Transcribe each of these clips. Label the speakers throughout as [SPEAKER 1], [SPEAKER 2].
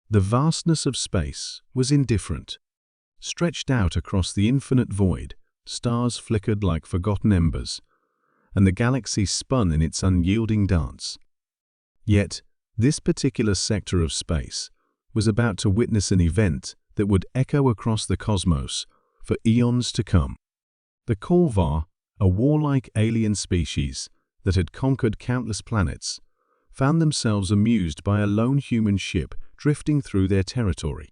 [SPEAKER 1] The vastness of space was indifferent. Stretched out across the infinite void, stars flickered like forgotten embers, and the galaxy spun in its unyielding dance. Yet, this particular sector of space was about to witness an event that would echo across the cosmos for eons to come. The Kolvar, a warlike alien species that had conquered countless planets, found themselves amused by a lone human ship drifting through their territory.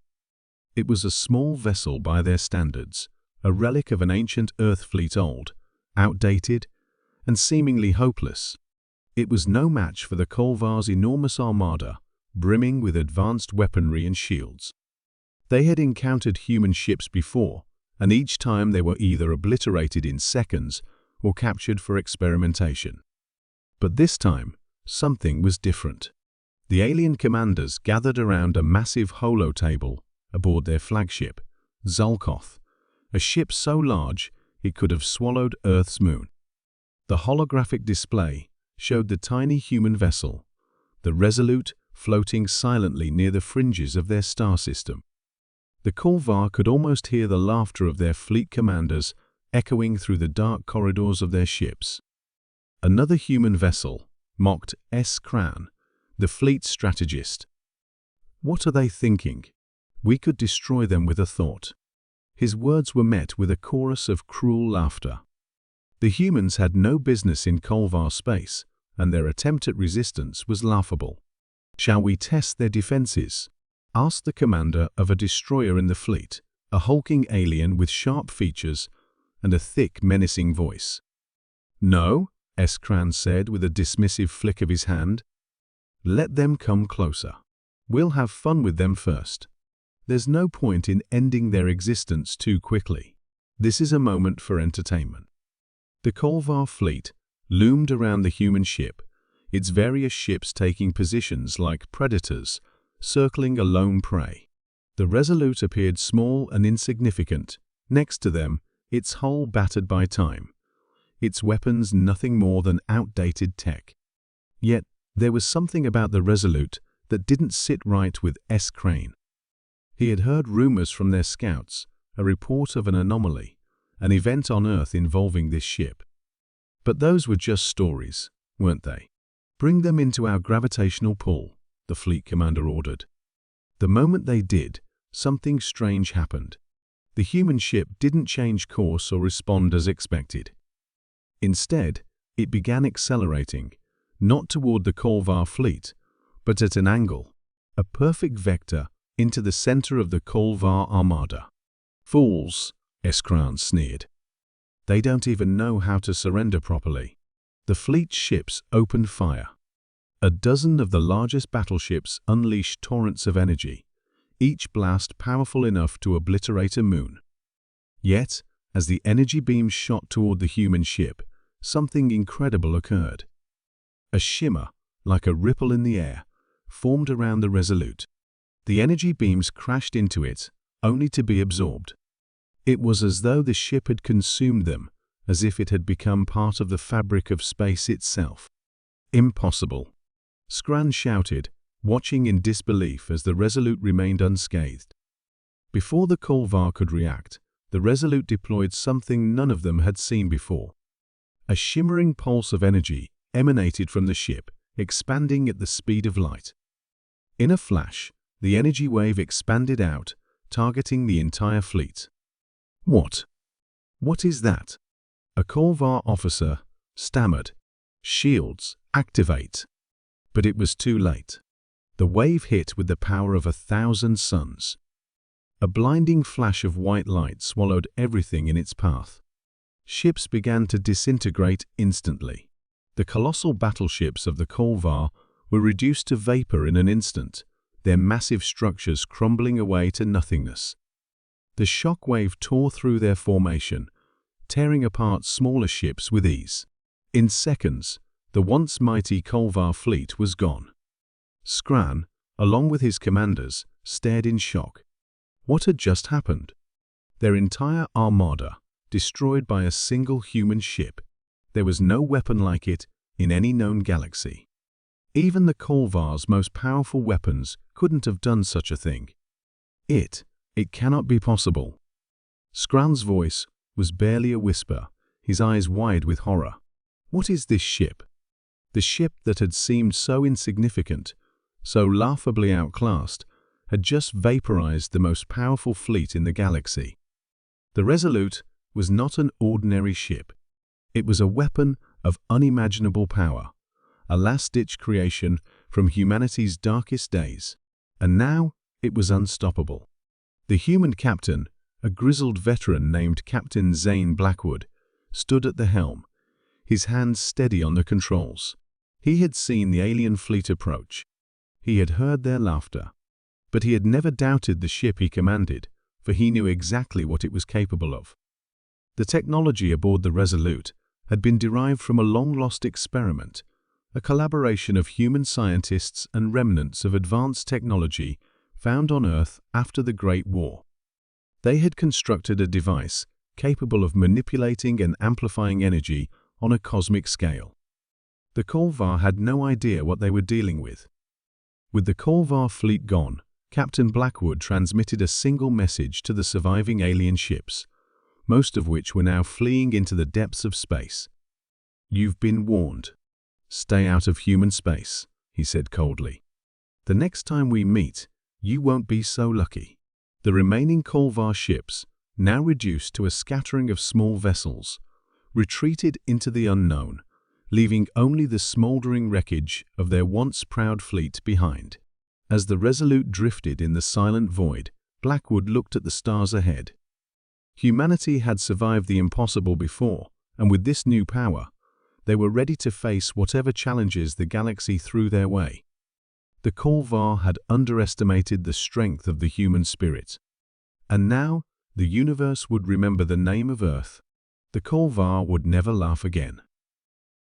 [SPEAKER 1] It was a small vessel by their standards, a relic of an ancient Earth fleet, old, outdated, and seemingly hopeless. It was no match for the Kolvar's enormous armada, brimming with advanced weaponry and shields. They had encountered human ships before, and each time they were either obliterated in seconds or captured for experimentation. But this time, something was different. The alien commanders gathered around a massive holo-table aboard their flagship, Zolkoth, a ship so large it could have swallowed Earth's moon. The holographic display showed the tiny human vessel, the Resolute, floating silently near the fringes of their star system. The Kolvar could almost hear the laughter of their fleet commanders echoing through the dark corridors of their ships. Another human vessel mocked Kran, the fleet strategist. "What are they thinking? We could destroy them with a thought." His words were met with a chorus of cruel laughter. The humans had no business in Kolvar space, and their attempt at resistance was laughable. "Shall we test their defenses?" asked the commander of a destroyer in the fleet, a hulking alien with sharp features and a thick, menacing voice. "No," Kran said with a dismissive flick of his hand. "Let them come closer. We'll have fun with them first. There's no point in ending their existence too quickly. This is a moment for entertainment." The Kolvar fleet loomed around the human ship, its various ships taking positions like predators, circling a lone prey. The Resolute appeared small and insignificant. Next to them, its hull battered by time, its weapons nothing more than outdated tech. Yet, there was something about the Resolute that didn't sit right with Kran. He had heard rumors from their scouts, a report of an anomaly, an event on Earth involving this ship. But those were just stories, weren't they? "Bring them into our gravitational pull," the fleet commander ordered. The moment they did, something strange happened. The human ship didn't change course or respond as expected. Instead, it began accelerating, not toward the Kolvar fleet, but at an angle, a perfect vector into the center of the Kolvar armada. "Fools," Kran sneered. "They don't even know how to surrender properly." The fleet's ships opened fire. A dozen of the largest battleships unleashed torrents of energy, each blast powerful enough to obliterate a moon. Yet, as the energy beams shot toward the human ship, something incredible occurred. A shimmer, like a ripple in the air, formed around the Resolute. The energy beams crashed into it, only to be absorbed. It was as though the ship had consumed them, as if it had become part of the fabric of space itself. "Impossible," Skran shouted, watching in disbelief as the Resolute remained unscathed. Before the Kolvar could react, the Resolute deployed something none of them had seen before. A shimmering pulse of energy emanated from the ship, expanding at the speed of light. In a flash, the energy wave expanded out, targeting the entire fleet. "What? What is that?" a Kolvar officer stammered. "Shields, activate." But it was too late. The wave hit with the power of 1,000 suns. A blinding flash of white light swallowed everything in its path. Ships began to disintegrate instantly. The colossal battleships of the Kolvar were reduced to vapor in an instant, their massive structures crumbling away to nothingness. The shock wave tore through their formation, tearing apart smaller ships with ease. In seconds, the once mighty Kolvar fleet was gone. Skran, along with his commanders, stared in shock. What had just happened? Their entire armada, destroyed by a single human ship. There was no weapon like it in any known galaxy. Even the Kolvar's most powerful weapons couldn't have done such a thing. It cannot be possible. Scran's voice was barely a whisper, his eyes wide with horror. What is this ship? The ship that had seemed so insignificant, so laughably outclassed, had just vaporized the most powerful fleet in the galaxy. The Resolute was not an ordinary ship. It was a weapon of unimaginable power, a last-ditch creation from humanity's darkest days. And now it was unstoppable. The human captain, a grizzled veteran named Captain Zane Blackwood, stood at the helm, his hands steady on the controls. He had seen the alien fleet approach. He had heard their laughter. But he had never doubted the ship he commanded, for he knew exactly what it was capable of. The technology aboard the Resolute had been derived from a long-lost experiment, a collaboration of human scientists and remnants of advanced technology found on Earth after the Great War. They had constructed a device capable of manipulating and amplifying energy on a cosmic scale. The Kolvar had no idea what they were dealing with. With the Kolvar fleet gone, Captain Blackwood transmitted a single message to the surviving alien ships, most of which were now fleeing into the depths of space. "You've been warned. Stay out of human space," he said coldly. "The next time we meet, you won't be so lucky." The remaining Kolvar ships, now reduced to a scattering of small vessels, retreated into the unknown, leaving only the smoldering wreckage of their once proud fleet behind. As the Resolute drifted in the silent void, Blackwood looked at the stars ahead. Humanity had survived the impossible before, and with this new power, they were ready to face whatever challenges the galaxy threw their way. The Kolvar had underestimated the strength of the human spirit. And now, the universe would remember the name of Earth. The Kolvar would never laugh again.